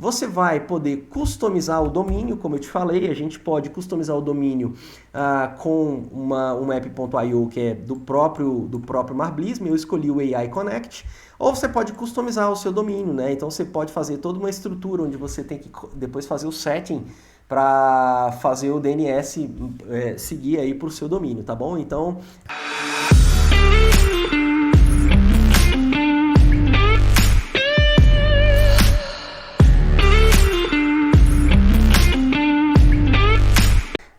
Você vai poder customizar o domínio, como eu te falei, a gente pode customizar o domínio com uma app.io que é do próprio Marblism. Eu escolhi o AI Connect. Ou você pode customizar o seu domínio, né? Então você pode fazer toda uma estrutura onde você tem que depois fazer o setting para fazer o DNS seguir aí para o seu domínio, tá bom? Então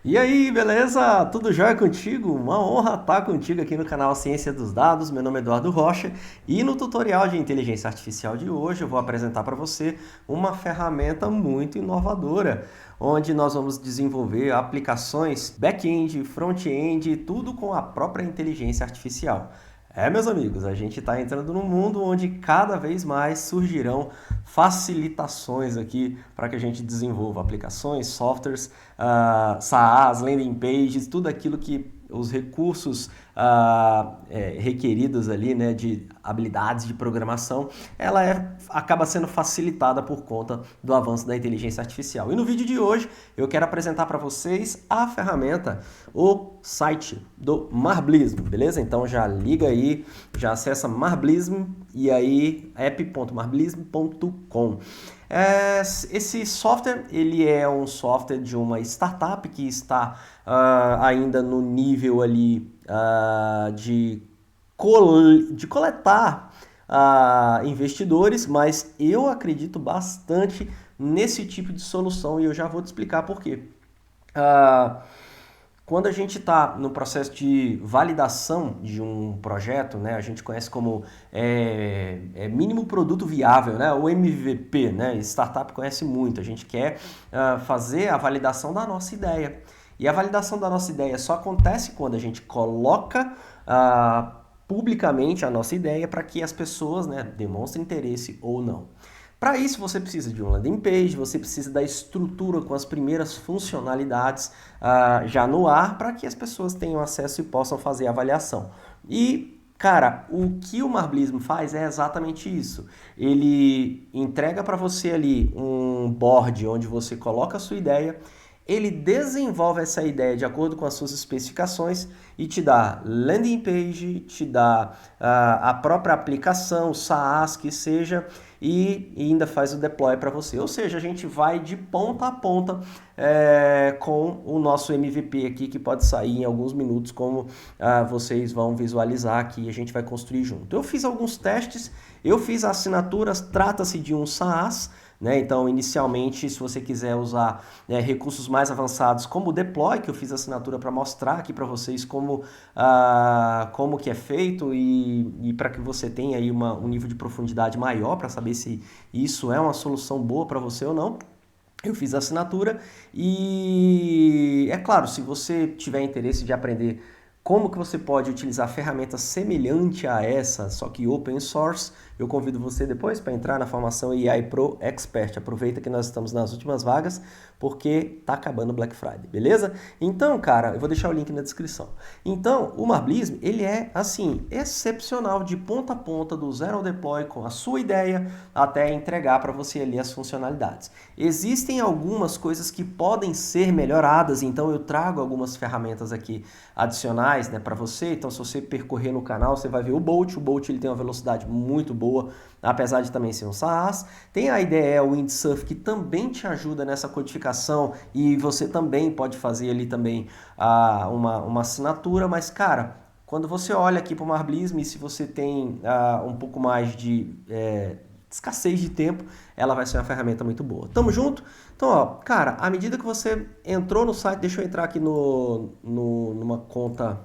e aí, beleza? Tudo jóia contigo? Uma honra estar contigo aqui no canal Ciência dos Dados. Meu nome é Eduardo Rocha e no tutorial de inteligência artificial de hoje eu vou apresentar para você uma ferramenta muito inovadora, onde nós vamos desenvolver aplicações back-end, front-end, tudo com a própria inteligência artificial. Meus amigos, a gente está entrando num mundo onde cada vez mais surgirão facilitações aqui para que a gente desenvolva aplicações, softwares, SaaS, landing pages, tudo aquilo que os recursos requeridos ali, né, de habilidades de programação, ela acaba sendo facilitada por conta do avanço da inteligência artificial. E no vídeo de hoje eu quero apresentar para vocês a ferramenta, o site do Marblism, beleza? Então já liga aí, já acessa Marblism e aí app.marblism.com. Esse software, ele é um software de uma startup que está ainda no nível ali de coletar investidores, mas eu acredito bastante nesse tipo de solução e eu já vou te explicar por quê. Quando a gente está no processo de validação de um projeto, né, a gente conhece como mínimo produto viável, né, o MVP, né, startup conhece muito, a gente quer fazer a validação da nossa ideia. E a validação da nossa ideia só acontece quando a gente coloca publicamente a nossa ideia para que as pessoas, né, demonstrem interesse ou não. Para isso você precisa de um landing page, você precisa da estrutura com as primeiras funcionalidades já no ar para que as pessoas tenham acesso e possam fazer a avaliação. E, cara, o que o Marblism faz é exatamente isso. Ele entrega para você ali um board onde você coloca a sua ideia, ele desenvolve essa ideia de acordo com as suas especificações e te dá landing page, te dá a própria aplicação, SaaS que seja, e ainda faz o deploy para você. Ou seja, a gente vai de ponta a ponta com o nosso MVP aqui, que pode sair em alguns minutos, como vocês vão visualizar aqui, a gente vai construir junto. Eu fiz alguns testes, eu fiz assinaturas, trata-se de um SaaS, né? Então, inicialmente, se você quiser usar recursos mais avançados, como o Deploy, que eu fiz assinatura para mostrar aqui para vocês como que é feito e para que você tenha aí um nível de profundidade maior para saber se isso é uma solução boa para você ou não. Eu fiz a assinatura e, é claro, se você tiver interesse de aprender como que você pode utilizar ferramentas semelhantes a essa, só que open source, eu convido você depois para entrar na formação AI Pro Expert. Aproveita que nós estamos nas últimas vagas, porque tá acabando o Black Friday, beleza? Então, cara, eu vou deixar o link na descrição. Então, o Marblism, ele é, assim, excepcional de ponta a ponta, do zero ao deploy, com a sua ideia, até entregar para você ali as funcionalidades. Existem algumas coisas que podem ser melhoradas, então eu trago algumas ferramentas aqui adicionais, né, para você. Então, se você percorrer no canal, você vai ver o Bolt. O Bolt ele tem uma velocidade muito boa, apesar de também ser um SaaS. Tem a IDE, o Windsurf, que também te ajuda nessa codificação e você também pode fazer ali também uma assinatura, mas, cara, quando você olha aqui para o Marblism, e se você tem um pouco mais de escassez de tempo, ela vai ser uma ferramenta muito boa. Tamo junto? Então, ó, cara, à medida que você entrou no site, deixa eu entrar aqui numa conta,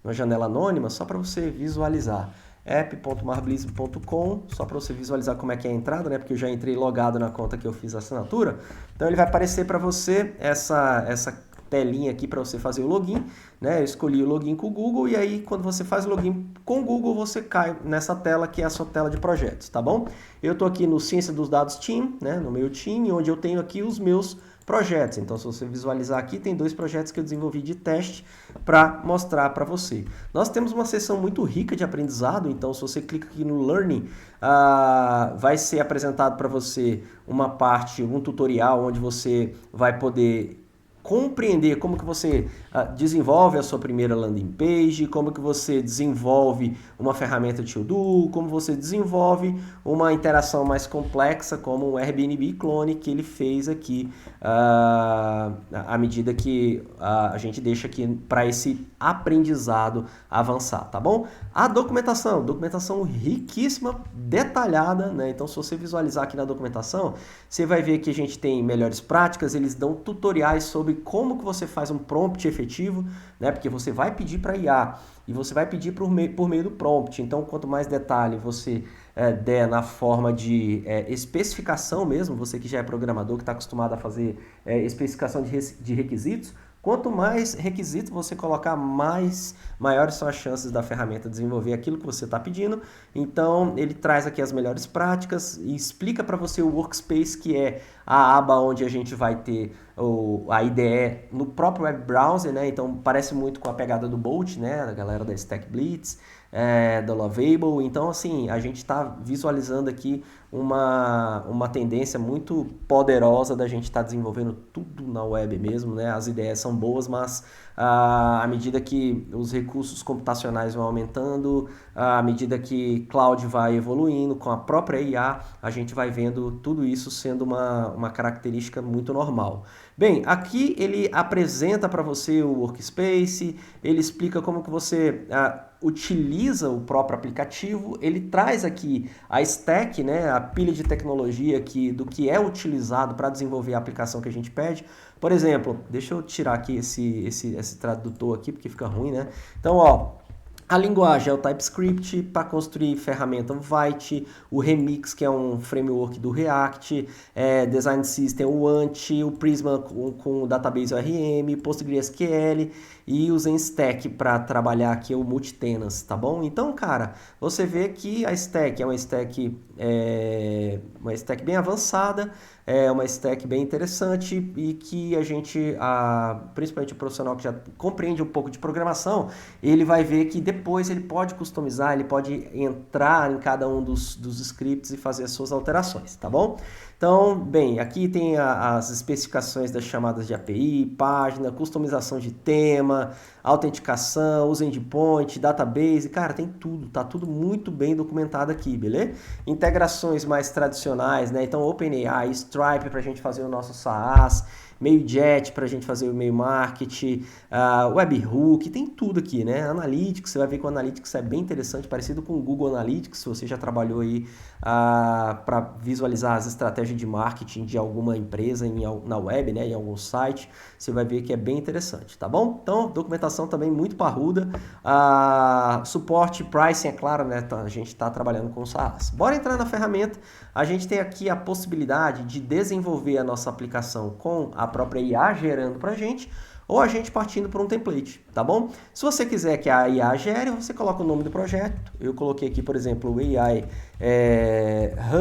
numa janela anônima, só para você visualizar. app.marblism.com, só para você visualizar como é que é a entrada, né? Porque eu já entrei logado na conta que eu fiz a assinatura. Então ele vai aparecer para você essa telinha aqui para você fazer o login, né? Eu escolhi o login com o Google e aí quando você faz o login com o Google, você cai nessa tela que é a sua tela de projetos, tá bom? Eu estou aqui no Ciência dos Dados Team, né? No meu time, onde eu tenho aqui os meus projetos. Então, se você visualizar aqui, tem 2 projetos que eu desenvolvi de teste para mostrar para você. Nós temos uma seção muito rica de aprendizado, então se você clica aqui no Learning, vai ser apresentado para você uma parte, um tutorial onde você vai poder compreender como que você desenvolve a sua primeira landing page, como que você desenvolve uma ferramenta to-do, como você desenvolve uma interação mais complexa como um Airbnb clone que ele fez aqui à medida que a gente deixa aqui para esse aprendizado avançar, tá bom? A documentação riquíssima, detalhada, né? Então se você visualizar aqui na documentação, você vai ver que a gente tem melhores práticas, eles dão tutoriais sobre como que você faz um prompt efetivo, né? Porque você vai pedir para IA e você vai pedir por meio do prompt. Então, quanto mais detalhe você der na forma de especificação mesmo, você que já é programador, que está acostumado a fazer especificação de requisitos, quanto mais requisitos você colocar, maiores são as chances da ferramenta desenvolver aquilo que você está pedindo. Então, ele traz aqui as melhores práticas e explica para você o Workspace, que é a aba onde a gente vai ter a IDE no próprio web browser, né? Então, parece muito com a pegada do Bolt, né? Da galera da Stack Blitz, da Lovable. Então, assim, a gente está visualizando aqui uma tendência muito poderosa da gente estar desenvolvendo tudo na web mesmo, né? As ideias são boas, mas à medida que os recursos computacionais vão aumentando, à medida que cloud vai evoluindo com a própria IA, a gente vai vendo tudo isso sendo uma característica muito normal. Bem, aqui ele apresenta para você o Workspace, ele explica como que você utiliza o próprio aplicativo, ele traz aqui a stack, né, a pilha de tecnologia do que é utilizado para desenvolver a aplicação que a gente pede. Por exemplo, deixa eu tirar aqui esse tradutor aqui, porque fica ruim, né? Então, ó, a linguagem é o TypeScript para construir ferramenta Vite, o Remix, que é um framework do React, Design System, o Ant, o Prisma com o database ORM, PostgreSQL e o ZenStack para trabalhar aqui o Multitenance, tá bom? Então, cara, você vê que a stack é uma stack bem avançada, é uma stack bem interessante e que a gente, principalmente o profissional que já compreende um pouco de programação, ele vai ver que depois ele pode customizar, ele pode entrar em cada um dos scripts e fazer as suas alterações, tá bom? Então, bem, aqui tem as especificações das chamadas de API, página, customização de tema, autenticação, uso endpoint, database, cara, tem tudo, tá tudo muito bem documentado aqui, beleza? Integrações mais tradicionais, né? Então, OpenAI, Stripe para a gente fazer o nosso SaaS, MailJet para a gente fazer o e-mail marketing, Webhook, tem tudo aqui, né? Analytics, você vai ver que o Analytics é bem interessante, parecido com o Google Analytics, se você já trabalhou aí para visualizar as estratégias de marketing de alguma empresa na web, né? Em algum site, você vai ver que é bem interessante, tá bom? Então, documentação também muito parruda, suporte, pricing, é claro, né? A gente está trabalhando com SaaS. Bora entrar na ferramenta, a gente tem aqui a possibilidade de desenvolver a nossa aplicação com a própria IA gerando para a gente, ou a gente partindo por um template, tá bom? Se você quiser que a IA gere, você coloca o nome do projeto. Eu coloquei aqui, por exemplo, o AI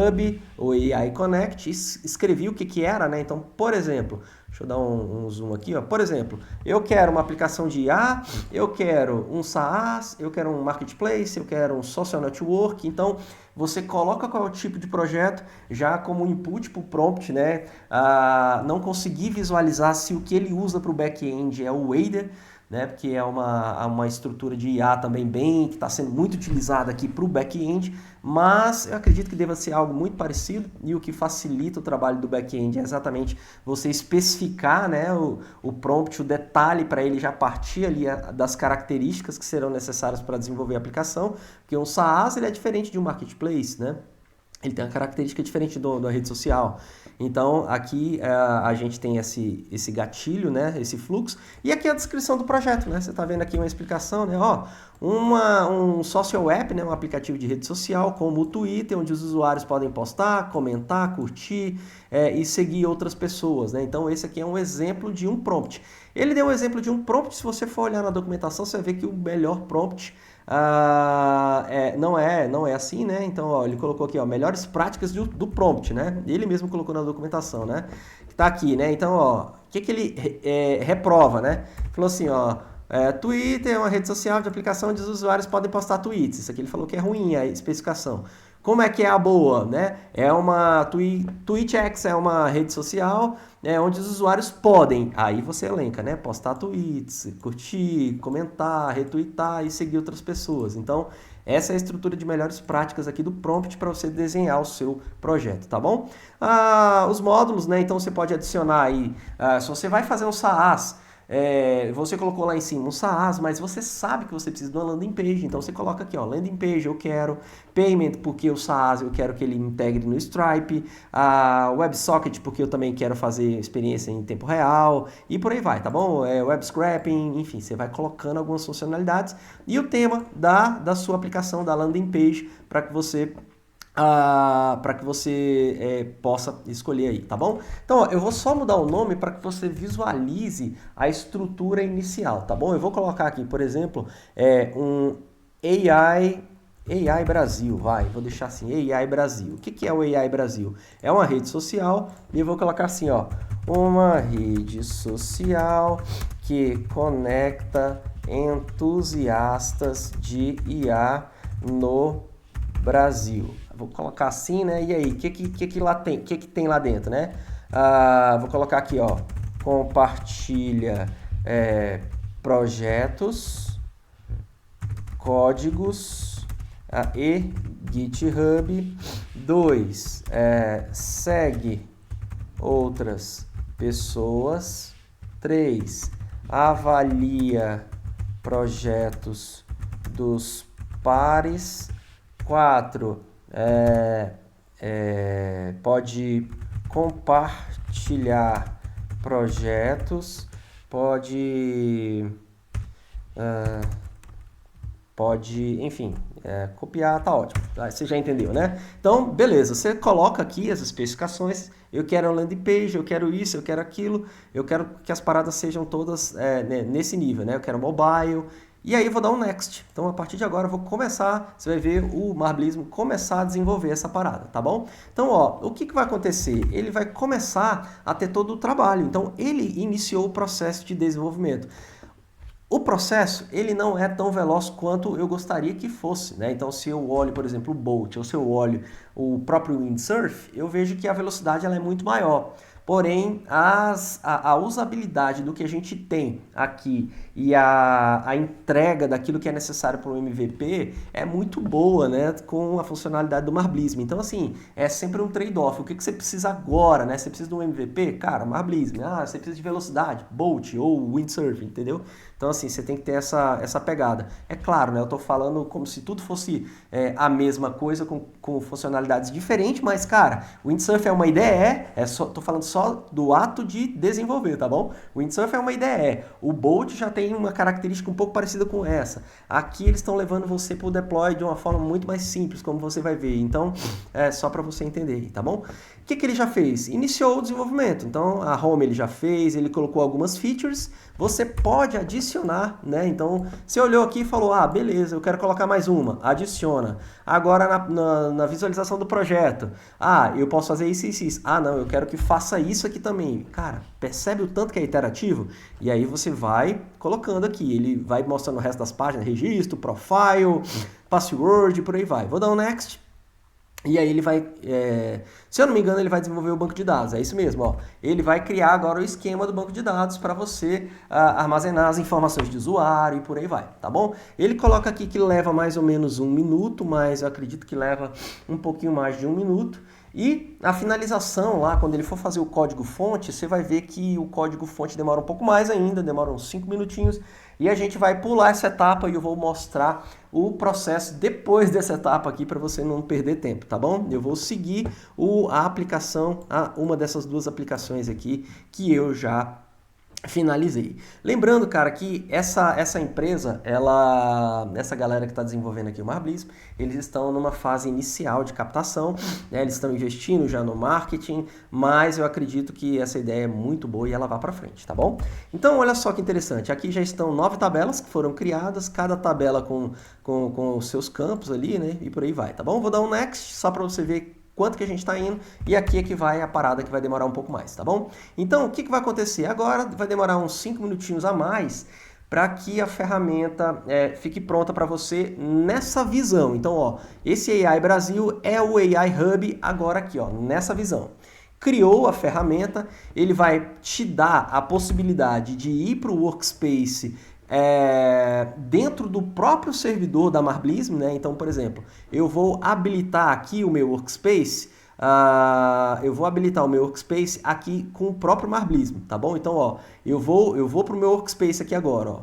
Hub, o AI Connect, escrevi o que era, né? Então, por exemplo, deixa eu dar um zoom aqui, ó. Por exemplo, eu quero uma aplicação de IA, eu quero um SaaS, eu quero um marketplace, eu quero um social network. Então, você coloca qual é o tipo de projeto já como input para o prompt, né? Não conseguir visualizar se o que ele usa para o back-end é o Wader, né? Porque é uma estrutura de IA também que está sendo muito utilizada aqui para o back-end, mas eu acredito que deva ser algo muito parecido, e o que facilita o trabalho do back-end é exatamente você especificar, né, o prompt, o detalhe para ele já partir ali das características que serão necessárias para desenvolver a aplicação, porque um SaaS ele é diferente de um marketplace, né? Ele tem uma característica diferente da rede social. Então, aqui a gente tem esse gatilho, né? Esse fluxo. E aqui a descrição do projeto, né? Você está vendo aqui uma explicação, né? Ó, um social app, né? Um aplicativo de rede social, como o Twitter, onde os usuários podem postar, comentar, curtir e seguir outras pessoas, né? Então, esse aqui é um exemplo de um prompt. Ele deu um exemplo de um prompt. Se você for olhar na documentação, você vai ver que o melhor prompt não é assim, né? Então, ó, ele colocou aqui, ó, melhores práticas do prompt, né? Ele mesmo colocou na documentação, né? Que tá aqui, né? Então, ó, o que ele reprova, né? Falou assim, ó, Twitter é uma rede social de aplicação onde os usuários podem postar tweets. Isso aqui ele falou que é ruim a especificação. Como é que é a boa, né? É uma TweetX é uma rede social onde os usuários podem, aí você elenca, né? Postar tweets, curtir, comentar, retweetar e seguir outras pessoas. Então, essa é a estrutura de melhores práticas aqui do prompt para você desenhar o seu projeto, tá bom? Os módulos, né? Então você pode adicionar aí, se você vai fazer um SaaS, você colocou lá em cima um SaaS, mas você sabe que você precisa de uma landing page, então você coloca aqui, ó, landing page eu quero, payment porque o SaaS eu quero que ele integre no Stripe, WebSocket porque eu também quero fazer experiência em tempo real e por aí vai, tá bom? Web scraping, enfim, você vai colocando algumas funcionalidades e o tema da sua aplicação, da landing page, para que você possa escolher aí, tá bom? Então, ó, eu vou só mudar o nome para que você visualize a estrutura inicial, tá bom? Eu vou colocar aqui, por exemplo, um AI Brasil, vou deixar assim, AI Brasil. O que é o AI Brasil? É uma rede social e eu vou colocar assim, ó, uma rede social que conecta entusiastas de IA no Brasil. Vou colocar assim, né? E aí, o que tem lá dentro, né? Vou colocar aqui, ó, compartilha projetos, códigos e GitHub. 2, segue outras pessoas. 3, avalia projetos dos pares. 4, pode compartilhar projetos, pode, enfim, copiar, tá ótimo. Você já entendeu, né? Então, beleza, você coloca aqui as especificações, eu quero uma landing page, eu quero isso, eu quero aquilo, eu quero que as paradas sejam todas nesse nível, né? Eu quero mobile. E aí eu vou dar um next. Então, a partir de agora, eu vou começar, você vai ver o Marblismo começar a desenvolver essa parada, tá bom? Então, ó, o que vai acontecer? Ele vai começar a ter todo o trabalho. Então, ele iniciou o processo de desenvolvimento. O processo, ele não é tão veloz quanto eu gostaria que fosse, né? Então, se eu olho, por exemplo, o Bolt, ou se eu olho o próprio Windsurf, eu vejo que a velocidade ela é muito maior. Porém, a usabilidade do que a gente tem aqui e a entrega daquilo que é necessário para o MVP é muito boa, né? Com a funcionalidade do Marblism. Então, assim, é sempre um trade-off. O que você precisa agora, né? Você precisa de um MVP? Cara, Marblism. Você precisa de velocidade? Bolt ou Windsurf, entendeu? Então, assim, você tem que ter essa pegada. É claro, né? Eu estou falando como se tudo fosse a mesma coisa, com funcionalidades diferentes, mas, cara, o Windsurf é uma ideia, tô falando só do ato de desenvolver, tá bom? O Windsurf é uma ideia. O Bolt já tem uma característica um pouco parecida com essa. Aqui eles estão levando você para o deploy de uma forma muito mais simples, como você vai ver. Então, é só para você entender, tá bom? O que ele já fez? Iniciou o desenvolvimento. Então, a home ele já fez, ele colocou algumas features. Você pode adicionar, né? Então, você olhou aqui e falou, beleza, eu quero colocar mais uma. Adiciona. Agora, na visualização do projeto. Eu posso fazer isso e isso. Não, eu quero que faça isso aqui também. Cara, percebe o tanto que é iterativo? E aí você vai colocando aqui. Ele vai mostrando o resto das páginas, registro, profile, password, por aí vai. Vou dar um next. E aí ele vai, se eu não me engano, ele vai desenvolver o banco de dados, é isso mesmo, ó. Ele vai criar agora o esquema do banco de dados para você armazenar as informações de usuário e por aí vai, tá bom? Ele coloca aqui que leva mais ou menos 1 minuto, mas eu acredito que leva um pouquinho mais de 1 minuto. E a finalização lá, quando ele for fazer o código-fonte, você vai ver que o código-fonte demora um pouco mais ainda, demora uns 5 minutinhos. E a gente vai pular essa etapa e eu vou mostrar o processo depois dessa etapa aqui para você não perder tempo, tá bom? Eu vou seguir a aplicação, uma dessas duas aplicações aqui que eu já finalizei. Lembrando, cara, que essa empresa, essa galera que está desenvolvendo aqui o Marblism, eles estão numa fase inicial de captação, né? Eles estão investindo já no marketing, mas eu acredito que essa ideia é muito boa e ela vai para frente, tá bom? Então, olha só que interessante. Aqui já estão 9 tabelas que foram criadas, cada tabela com os seus campos ali, né? E por aí vai, tá bom? Vou dar um next só para você ver quanto que a gente está indo, e aqui é que vai a parada que vai demorar um pouco mais, tá bom? Então, o que vai acontecer? Agora vai demorar uns 5 minutinhos a mais para que a ferramenta fique pronta para você nessa visão. Então, ó, esse AI Brasil é o AI Hub agora aqui, ó, nessa visão. Criou a ferramenta, ele vai te dar a possibilidade de ir para o Workspace dentro do próprio servidor da Marblism, né? Então, por exemplo, eu vou habilitar aqui o meu Workspace, eu vou habilitar o meu Workspace aqui com o próprio Marblism, tá bom? Então, ó, eu vou para o meu Workspace aqui agora, ó.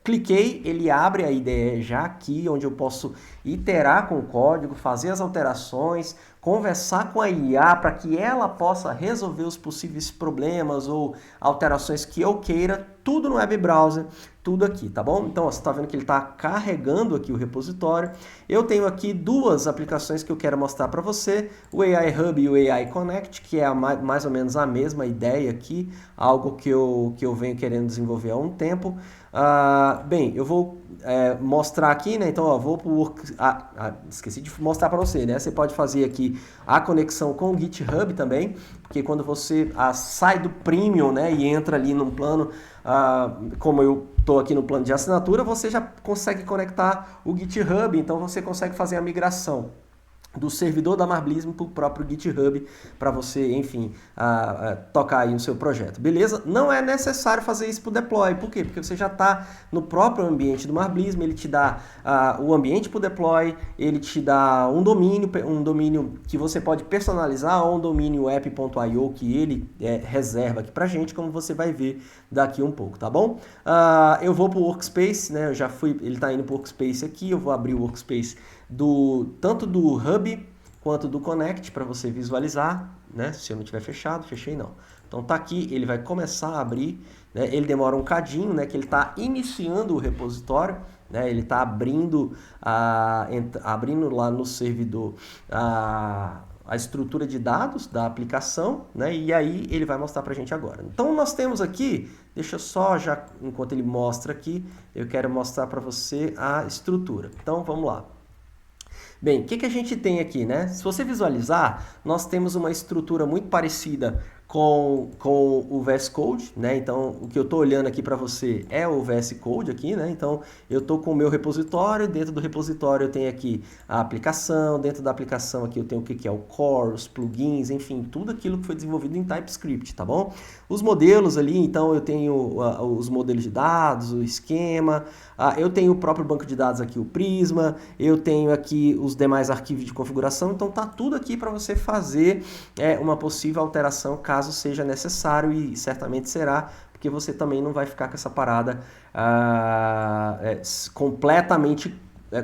Cliquei, ele abre a IDE já aqui, onde eu posso iterar com o código, fazer as alterações, conversar com a IA para que ela possa resolver os possíveis problemas ou alterações que eu queira, tudo no web browser, tudo aqui, tá bom? Então, ó, você está vendo que ele está carregando aqui o repositório. Eu tenho aqui duas aplicações que eu quero mostrar para você, o AI Hub e o AI Connect, que é mais ou menos a mesma ideia aqui, algo que eu venho querendo desenvolver há um tempo. Bem, eu vou mostrar aqui, né? Então, ó, vou para o esqueci de mostrar para você, né? Você pode fazer aqui a conexão com o GitHub também, porque quando você sai do Premium, né, e entra ali num plano, como eu estou aqui no plano de assinatura, você já consegue conectar o GitHub, então você consegue fazer a migração do servidor da Marblism para o próprio GitHub para você, enfim, tocar aí o seu projeto, beleza? Não é necessário fazer isso para o deploy, por quê? Porque você já está no próprio ambiente do Marblism, ele te dá o ambiente para o deploy, ele te dá um domínio que você pode personalizar, ou um domínio app.io que ele reserva aqui para gente, como você vai ver daqui um pouco, tá bom? Eu vou para o Workspace, né? Eu já fui, ele está indo para o Workspace aqui, eu vou abrir o Workspace tanto do Hub quanto do Connect para você visualizar, né? Se eu não tiver fechado, fechei não. Então tá aqui, ele vai começar a abrir, né? Ele demora um cadinho, né? Que ele está iniciando o repositório, né? Ele está abrindo lá no servidor a estrutura de dados da aplicação, né? E aí ele vai mostrar para a gente agora. Então nós temos aqui, deixa eu só já, enquanto ele mostra aqui, eu quero mostrar para você a estrutura. Então vamos lá. Bem, o que a gente tem aqui, né? Se você visualizar, nós temos uma estrutura muito parecida com o VS Code, né? Então, o que eu estou olhando aqui para você é o VS Code aqui, né? Então, eu estou com o meu repositório, dentro do repositório eu tenho aqui a aplicação, dentro da aplicação aqui eu tenho o que é o core, os plugins, enfim, tudo aquilo que foi desenvolvido em TypeScript, tá bom? Os modelos ali, então, eu tenho os modelos de dados, o esquema, eu tenho o próprio banco de dados aqui, o Prisma, eu tenho aqui os demais arquivos de configuração, então tá tudo aqui para você fazer uma possível alteração caso seja necessário, e certamente será, porque você também não vai ficar com essa parada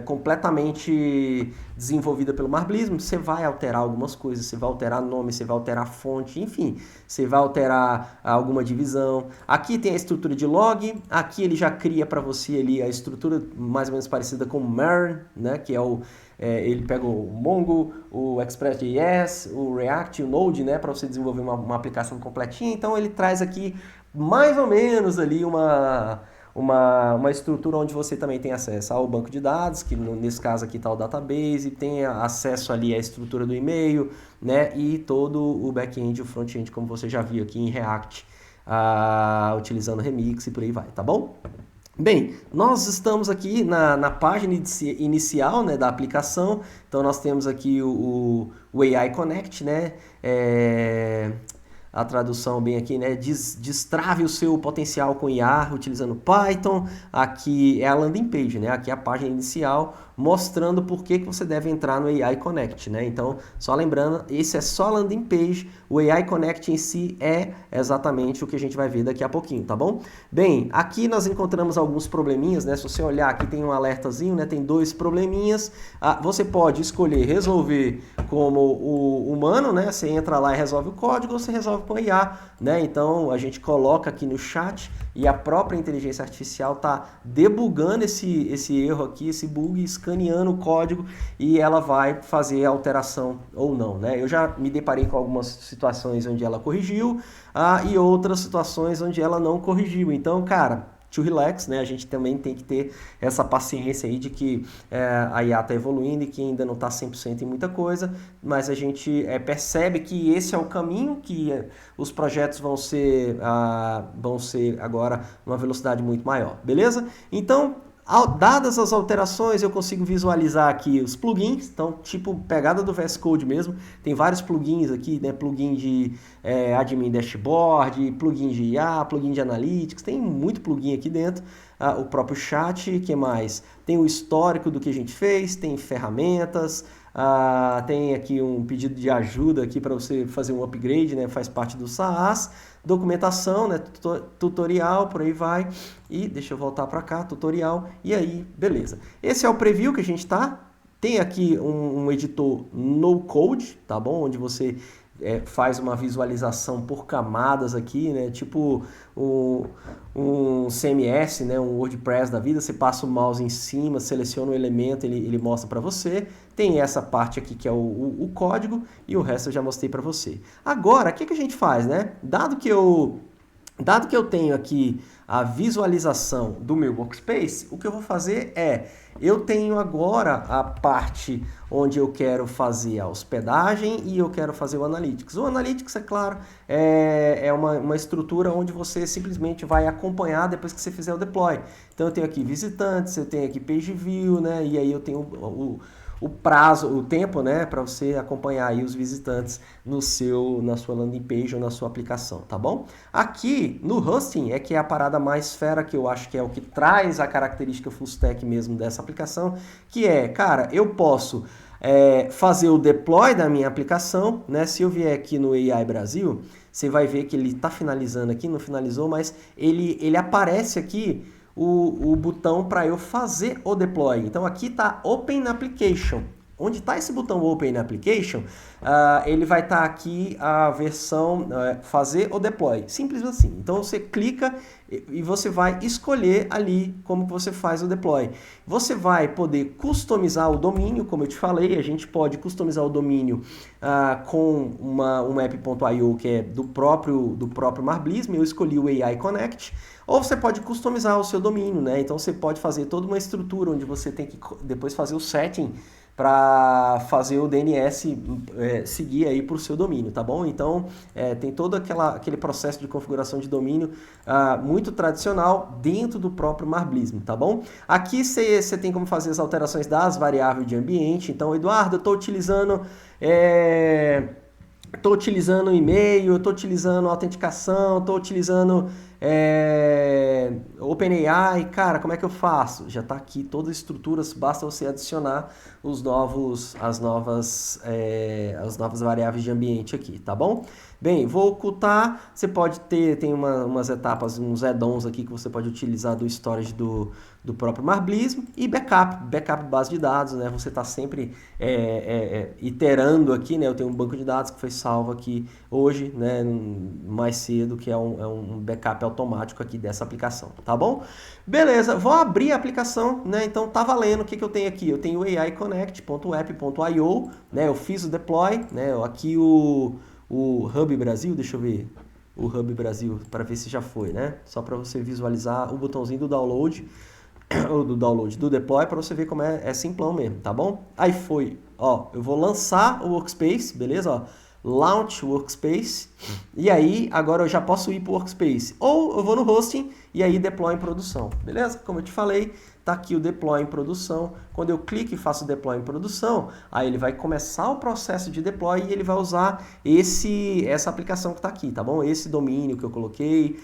completamente desenvolvida pelo Marblism. Você vai alterar algumas coisas, você vai alterar nome, você vai alterar fonte, enfim, você vai alterar alguma divisão. Aqui tem a estrutura de log, aqui ele já cria para você ali a estrutura mais ou menos parecida com o MERN, né, que é ele pega o Mongo, o Express.js, o React, o Node, né, para você desenvolver uma aplicação completinha. Então ele traz aqui mais ou menos ali uma estrutura onde você também tem acesso ao banco de dados, que nesse caso aqui está o database, tem acesso ali à estrutura do e-mail, né, e todo o back-end e o front-end, como você já viu aqui em React, utilizando Remix e por aí vai, tá bom? Bem, nós estamos aqui na página inicial, né, da aplicação, então nós temos aqui o AI Connect, né, a tradução bem aqui, né? Destrave o seu potencial com IA utilizando Python. Aqui é a landing page, né? Aqui é a página inicial mostrando por que você deve entrar no AI Connect, né? Então, só lembrando, esse é só a landing page, o AI Connect em si é exatamente o que a gente vai ver daqui a pouquinho, tá bom? Bem, aqui nós encontramos alguns probleminhas, né? Se você olhar aqui tem um alertazinho, né? Tem 2 probleminhas. Você pode escolher resolver como o humano, né? Você entra lá e resolve o código, ou você resolve com IA, né? Então a gente coloca aqui no chat e a própria inteligência artificial está debugando esse erro aqui, esse bug, escaneando o código e ela vai fazer a alteração ou não, né? Eu já me deparei com algumas situações onde ela corrigiu e outras situações onde ela não corrigiu. Então, cara, to relax, né? A gente também tem que ter essa paciência aí de que a IA está evoluindo e que ainda não está 100% em muita coisa, mas a gente percebe que esse é o caminho, que os projetos vão ser agora uma velocidade muito maior, beleza? Então, dadas as alterações, eu consigo visualizar aqui os plugins, então tipo pegada do VS Code mesmo, tem vários plugins aqui, né? Plugin de Admin Dashboard, plugin de IA, plugin de Analytics, tem muito plugin aqui dentro, o próprio chat, que mais? Tem o histórico do que a gente fez, tem ferramentas, tem aqui um pedido de ajuda aqui para você fazer um upgrade, né? Faz parte do SaaS, documentação, né? Tutorial, por aí vai. E deixa eu voltar para cá, tutorial, e aí, beleza. Esse é o preview que a gente tá. Tem aqui um editor no code, tá bom? Onde você faz uma visualização por camadas aqui, né? Tipo um CMS, né? Um WordPress da vida, você passa o mouse em cima, seleciona o elemento, ele mostra para você. Tem essa parte aqui que é o código e o resto eu já mostrei para você. Agora, o que a gente faz, né? Dado que eu tenho aqui a visualização do meu workspace, o que eu vou fazer eu tenho agora a parte onde eu quero fazer a hospedagem e eu quero fazer o Analytics. O Analytics, é claro, é uma estrutura onde você simplesmente vai acompanhar depois que você fizer o deploy. Então eu tenho aqui visitantes, eu tenho aqui page view, né? E aí eu tenho o prazo, o tempo, né, para você acompanhar aí os visitantes na sua landing page ou na sua aplicação, tá bom? Aqui no hosting que é a parada mais fera, que eu acho que é o que traz a característica full stack mesmo dessa aplicação, que cara, eu posso fazer o deploy da minha aplicação, né? Se eu vier aqui no AI Brasil, você vai ver que ele está finalizando aqui, não finalizou, mas ele aparece aqui o botão para eu fazer o deploy. Então aqui está Open Application. Onde está esse botão Open Application, ele vai estar aqui a versão fazer o deploy. Simples assim. Então você clica e você vai escolher ali como que você faz o deploy. Você vai poder customizar o domínio, como eu te falei, a gente pode customizar o domínio com um app.io que é do próprio Marblism. Eu escolhi o AI Connect. Ou você pode customizar o seu domínio, né? Então você pode fazer toda uma estrutura onde você tem que depois fazer o setting para fazer o DNS seguir aí para o seu domínio, tá bom? Então tem todo aquele processo de configuração de domínio muito tradicional dentro do próprio Marblism, tá bom? Aqui você tem como fazer as alterações das variáveis de ambiente. Então, Eduardo, eu estou utilizando e-mail, estou utilizando autenticação, estou utilizando OpenAI, cara, como é que eu faço? Já está aqui todas as estruturas, basta você adicionar as novas variáveis de ambiente aqui, tá bom? Bem, vou ocultar, você pode tem umas etapas, uns add-ons aqui que você pode utilizar do storage do próprio Marblism e backup base de dados, né? Você está sempre iterando aqui, né? Eu tenho um banco de dados que foi salvo aqui hoje, né? Mais cedo, que é um backup automático aqui dessa aplicação, tá bom? Beleza, vou abrir a aplicação, né? Então tá valendo, o que eu tenho aqui? Eu tenho o AI Connect.app.io, né? Eu fiz o deploy, né? Aqui o Hub Brasil, deixa eu ver o Hub Brasil para ver se já foi, né? Só para você visualizar o botãozinho do download, do deploy, para você ver como é simplão mesmo, tá bom? Aí foi, ó, eu vou lançar o Workspace, beleza? Ó, Launch Workspace, e aí agora eu já posso ir para o Workspace, ou eu vou no Hosting e aí deploy em produção, beleza? Como eu te falei, Está aqui o deploy em produção. Quando eu clico e faço deploy em produção, aí ele vai começar o processo de deploy e ele vai usar essa aplicação que está aqui, tá bom? Esse domínio que eu coloquei,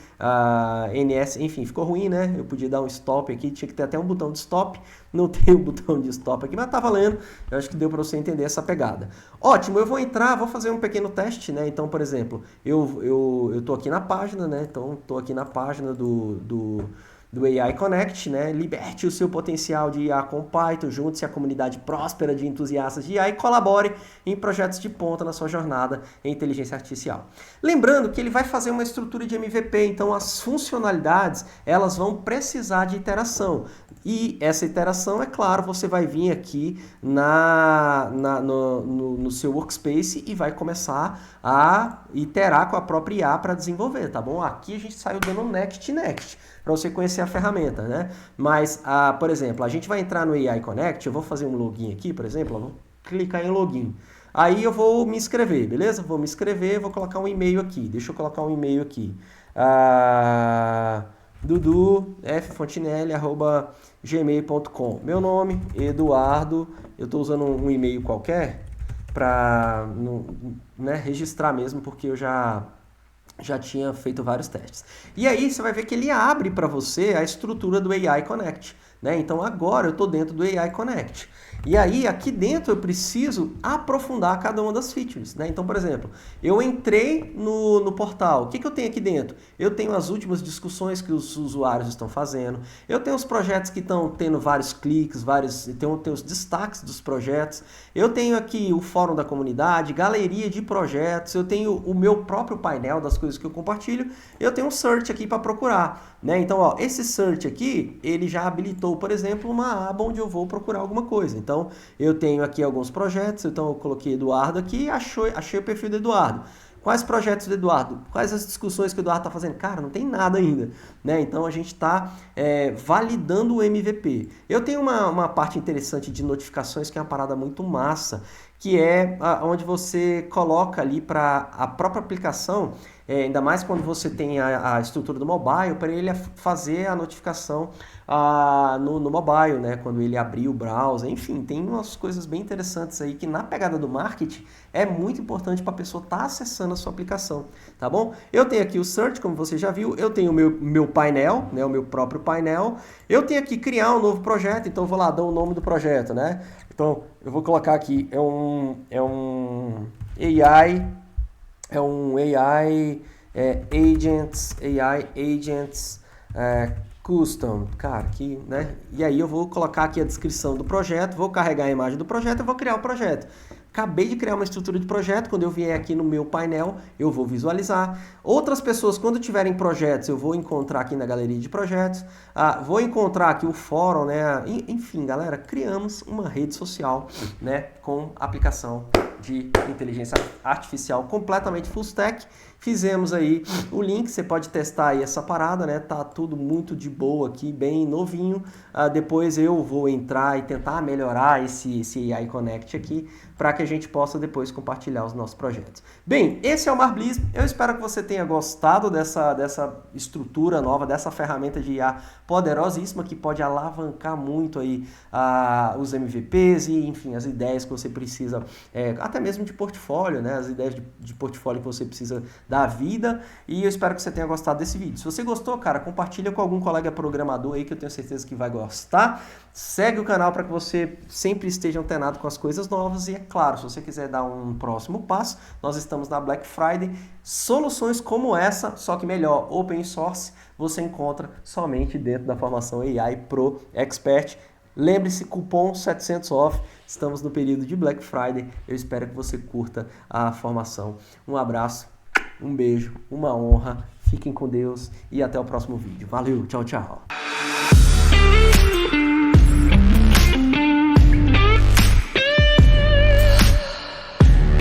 NS, enfim, ficou ruim, né? Eu podia dar um stop aqui, tinha que ter até um botão de stop, não tem o botão de stop aqui, mas tá valendo. Eu acho que deu para você entender essa pegada. Ótimo, eu vou entrar, vou fazer um pequeno teste, né? Então, por exemplo, eu tô aqui na página, né? Então, tô aqui na página do AI Connect, né? Liberte o seu potencial de IA com Python, junte-se à comunidade próspera de entusiastas de IA e colabore em projetos de ponta na sua jornada em inteligência artificial. Lembrando que ele vai fazer uma estrutura de MVP, então as funcionalidades elas vão precisar de iteração. E essa iteração, é claro, você vai vir aqui no seu workspace e vai começar a iterar com a própria IA para desenvolver, tá bom? Aqui a gente saiu dando next, para você conhecer a ferramenta, né? Mas, por exemplo, a gente vai entrar no AI Connect, eu vou fazer um login aqui, por exemplo, eu vou clicar em login. Aí eu vou me inscrever, beleza? Vou me inscrever, vou colocar um e-mail aqui. Deixa eu colocar um e-mail aqui. duduffontinelli@gmail.com. Meu nome, Eduardo. Eu estou usando um e-mail qualquer para registrar mesmo, porque eu já tinha feito vários testes. E aí você vai ver que ele abre para você a estrutura do AI Connect, né? Então agora eu estou dentro do AI Connect. E aí aqui dentro eu preciso aprofundar cada uma das features, né? Então, por exemplo, eu entrei no portal. O que eu tenho aqui dentro? Eu tenho as últimas discussões que os usuários estão fazendo. Eu tenho os projetos que estão tendo vários cliques, tenho os destaques dos projetos. Eu tenho aqui o fórum da comunidade, galeria de projetos. Eu tenho o meu próprio painel das coisas que eu compartilho. Eu tenho um search aqui para procurar, né? Então, ó, esse search aqui, ele já habilitou, por exemplo, uma aba onde eu vou procurar alguma coisa. Então, eu tenho aqui alguns projetos, então eu coloquei Eduardo aqui e achei o perfil do Eduardo. Quais projetos do Eduardo? Quais as discussões que o Eduardo está fazendo? Cara, não tem nada ainda, né? Então a gente está validando o MVP. Eu tenho uma parte interessante de notificações que é uma parada muito massa, que é onde você coloca ali para a própria aplicação, ainda mais quando você tem a estrutura do mobile, para ele fazer a notificação no mobile, né? Quando ele abrir o browser, enfim, tem umas coisas bem interessantes aí que na pegada do marketing é muito importante para a pessoa estar acessando a sua aplicação, tá bom? Eu tenho aqui o search, como você já viu, eu tenho o meu painel, né? O meu próprio painel, eu tenho aqui criar um novo projeto, então eu vou lá dar o nome do projeto, né? Então eu vou colocar aqui, é um AI Agents Custom, cara, aqui, né? E aí eu vou colocar aqui a descrição do projeto, vou carregar a imagem do projeto e vou criar o projeto. Acabei de criar uma estrutura de projeto, quando eu vier aqui no meu painel, eu vou visualizar. Outras pessoas, quando tiverem projetos, eu vou encontrar aqui na galeria de projetos, vou encontrar aqui o fórum, né? Enfim, galera, criamos uma rede social, né, com aplicação de inteligência artificial completamente full stack. Fizemos aí o link, você pode testar aí essa parada, né? Tá tudo muito de boa aqui, bem novinho. Depois eu vou entrar e tentar melhorar esse AI Connect aqui, para que a gente possa depois compartilhar os nossos projetos. Bem, esse é o Marbliss. Eu espero que você tenha gostado dessa estrutura nova, dessa ferramenta de IA poderosíssima que pode alavancar muito aí os MVPs e, enfim, as ideias que você precisa, até mesmo de portfólio, né? As ideias de portfólio que você precisa da vida. E eu espero que você tenha gostado desse vídeo. Se você gostou, cara, compartilha com algum colega programador aí que eu tenho certeza que vai gostar. Segue o canal para que você sempre esteja antenado com as coisas novas e, é claro, se você quiser dar um próximo passo, nós estamos na Black Friday. Soluções como essa, só que melhor, open source, você encontra somente dentro da formação AI Pro Expert. Lembre-se, cupom 700 off, estamos no período de Black Friday. Eu espero que você curta a formação. Um abraço, um beijo, uma honra, fiquem com Deus e até o próximo vídeo. Valeu, tchau, tchau!